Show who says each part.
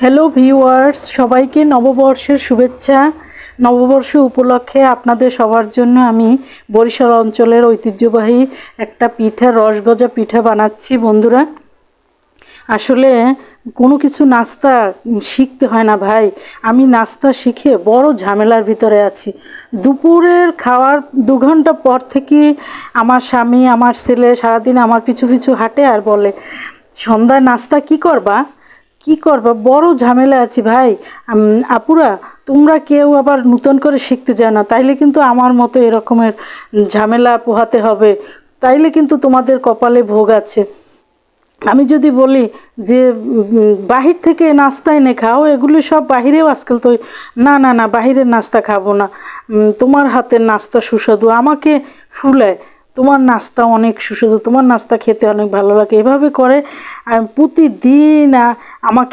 Speaker 1: Hello viewers, সবাইকে নববর্ষের শুভেচ্ছা। নববর্ষ উপলক্ষে আপনাদের সবার জন্য আমি বরিশাল অঞ্চলের ঐতিহ্যবাহী একটা পিঠা, রসগজা পিঠা বানাচ্ছি। বন্ধুরা, আসলে কোনো কিছু নাস্তা শিখতে হয় না ভাই। আমি নাস্তা শিখে বড় ঝামেলার ভিতরে আছি। দুপুরের খাওয়ার 2 ঘন্টা পর থেকে আমার স্বামী, আমার ছেলে সারাদিন আমার পিছু পিছু হাঁটে আর বলে, সন্ধ্যায় নাস্তা কি করবা, কি করবা, বড় ঝামেলা আছি ভাই। আপুরা, তোমরা কেউ আবার নতুন করে শিখতে যায় না, তাইলে কিন্তু আমার মতো এরকমের ঝামেলা পোহাতে হবে, তাইলে কিন্তু তোমাদের কপালে ভোগ আছে। আমি যদি বলি যে বাহির থেকে নাস্তা এনে খাও, এগুলো সব বাহিরেও আজকাল তো, না না না, বাহিরের নাস্তা খাবো না, তোমার হাতের নাস্তা সুস্বাদু, আমাকে ফুলায়, তোমার নাস্তা অনেক সুস্বাদু, তোমার নাস্তা খেতে অনেক ভালো লাগে, এভাবে করে। আর প্রতিদিন আমাকে